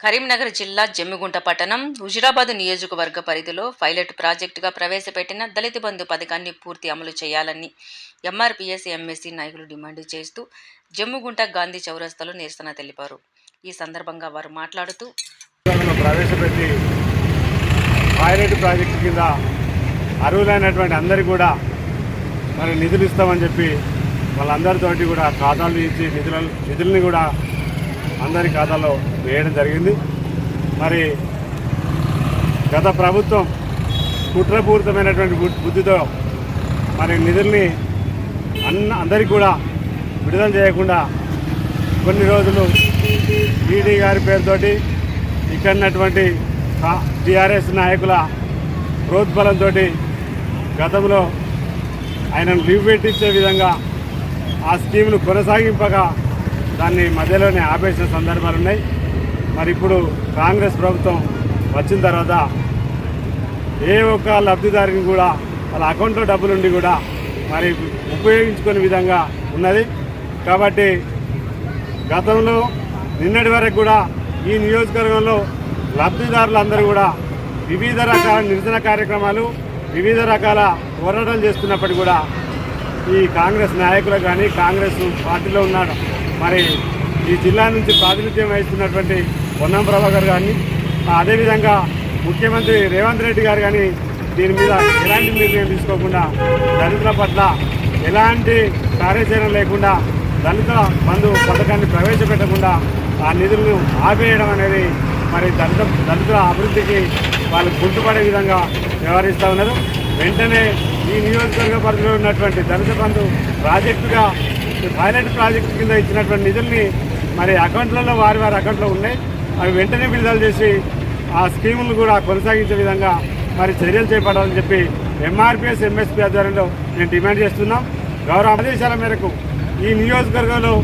కరీంనగర్ జిల్లా జమ్మిగుంట పట్టణం హుజురాబాద్ నియోజకవర్గ పరిధిలో పైలట్ ప్రాజెక్టుగా ప్రవేశపెట్టిన దళిత బంధు పథకాన్ని పూర్తి అమలు చేయాలని ఎంఆర్పీఎస్ ఎంఎస్సీ నాయకులు డిమాండ్ చేస్తూ జమ్మిగుంట గాంధీ చౌరస్తాలో నిరసన తెలిపారు. ఈ సందర్భంగా వారు మాట్లాడుతూ ప్రవేశపెట్టి పైలట్ ప్రాజెక్టు కింద అర్హులైనటువంటి అందరికీ కూడా మరి నిధులు ఇస్తామని చెప్పి వాళ్ళందరితోటి కూడా ఖాతాలు ఇచ్చి నిధులని కూడా అందరి ఖాతాలో వేయడం జరిగింది. మరి గత ప్రభుత్వం కుట్రపూరితమైనటువంటి బుద్ధితో మరి నిధుల్ని అందరికీ కూడా విడుదల చేయకుండా కొన్ని రోజులు ఈడీ గారి పేరుతోటి ఇక్కడున్నటువంటి టీఆర్ఎస్ నాయకుల ప్రోద్బలంతో గతంలో ఆయనను లీవ్ పెట్టించే విధంగా ఆ స్కీమ్ను కొనసాగింపగా దాన్ని మధ్యలోనే ఆపేసిన సందర్భాలు ఉన్నాయి. మరి ఇప్పుడు కాంగ్రెస్ ప్రభుత్వం వచ్చిన తర్వాత ఏ ఒక్క లబ్ధిదారుని కూడా వాళ్ళ అకౌంట్లో డబ్బులుండి కూడా మరి ఉపయోగించుకునే విధంగా ఉన్నది. కాబట్టి గతంలో నిన్నటి వరకు కూడా ఈ నియోజకవర్గంలో లబ్ధిదారులందరూ కూడా వివిధ రకాల నిరసన కార్యక్రమాలు వివిధ రకాల పోరాటాలు చేస్తున్నప్పటికీ కూడా ఈ కాంగ్రెస్ నాయకులు కానీ కాంగ్రెస్ పార్టీలో ఉన్నాడు మరి ఈ జిల్లా నుంచి ప్రాతినిధ్యం వహిస్తున్నటువంటి పొన్నం ప్రభాకర్ గారిని అదేవిధంగా ముఖ్యమంత్రి రేవంత్ రెడ్డి గారు కానీ దీని మీద ఎలాంటి నిర్ణయం తీసుకోకుండా దళితుల పట్ల ఎలాంటి కార్యాచరణ లేకుండా దళిత బంధు పథకాన్ని ప్రవేశపెట్టకుండా ఆ నిధులను ఆపేయడం అనేది మరి దళితుల అభివృద్ధికి వాళ్ళు గుర్తుపడే విధంగా వ్యవహరిస్తూ ఉన్నారు. వెంటనే ఈ నియోజకవర్గ పరిధిలో ఉన్నటువంటి దళిత బంధు ప్రాజెక్టుగా పైలట్ ప్రాజెక్టు కింద ఇచ్చినటువంటి నిధుల్ని మరి అకౌంట్లలో వారి అకౌంట్లో ఉన్నాయి. అవి వెంటనే విడుదల చేసి ఆ స్కీములను కూడా కొనసాగించే విధంగా మరి చర్యలు చేపట్టాలని చెప్పి ఎంఆర్పీఎస్ ఎంఎస్పీ ఆధ్వర్యంలో నేను డిమాండ్ చేస్తున్నాం. గౌరవ ఆదేశాల మేరకు ఈ నియోజకవర్గంలో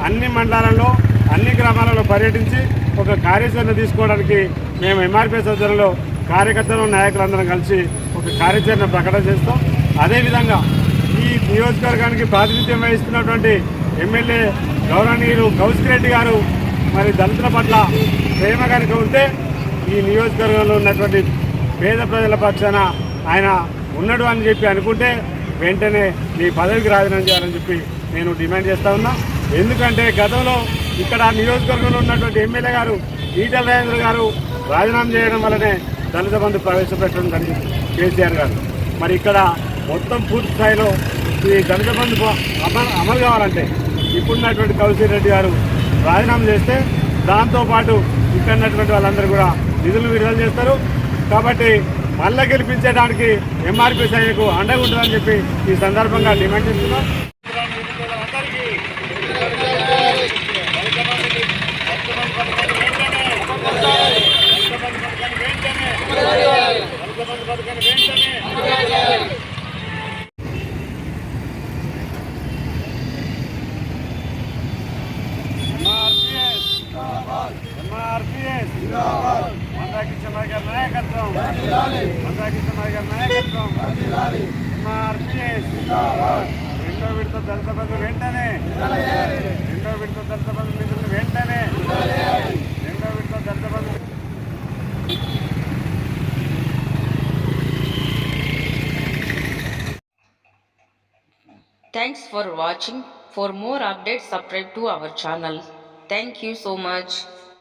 అన్ని మండలాలలో అన్ని గ్రామాలలో పర్యటించి ఒక కార్యాచరణ తీసుకోవడానికి మేము ఎంఆర్పీఎస్ ఆధ్వర్యంలో కార్యకర్తలు నాయకులందరం కలిసి ఒక కార్యాచరణ ప్రకటన చేస్తాం. అదేవిధంగా ఈ నియోజకవర్గానికి ప్రాతినిధ్యం వహిస్తున్నటువంటి ఎమ్మెల్యే గౌరవనీయులు కౌశిక్ రెడ్డి గారు మరి దళితుల పట్ల ప్రేమ కనుక ఉంటే ఈ నియోజకవర్గంలో ఉన్నటువంటి పేద ప్రజల పక్షాన ఆయన ఉన్నాడు అని చెప్పి అనుకుంటే వెంటనే మీ పదవికి రాజీనామా చేయాలని చెప్పి నేను డిమాండ్ చేస్తా ఉన్నా. ఎందుకంటే గతంలో ఇక్కడ నియోజకవర్గంలో ఉన్నటువంటి ఎమ్మెల్యే గారు ఈటల రాజేంద్ర గారు రాజీనామా చేయడం వల్లనే దళిత బంధు ప్రవేశపెట్టడం జరిగింది కేసీఆర్ గారు. మరి ఇక్కడ మొత్తం పూర్తి స్థాయిలో ఈ దళిత బంధు అమలు కావాలంటే ఇప్పుడున్నటువంటి కౌశిక్ రెడ్డి గారు రాజీనామా చేస్తే దాంతోపాటు ఇక్కడ ఉన్నటువంటి వాళ్ళందరూ కూడా నిధులు విడుదల చేస్తారు. కాబట్టి మళ్ళీ గెలిపించడానికి ఎంఆర్పీ సైన్యకు అండగా ఉంటుందని చెప్పి ఈ సందర్భంగా డిమాండ్ చేస్తున్నాం. రెండో విడత దళిత బంధు వెంటనే రెండో విడత దళిత బంధు నిధులు వెంటనే రెండో విడత దళిత బంధు. Thanks for watching. For more updates, subscribe to our channel. Thank you so much.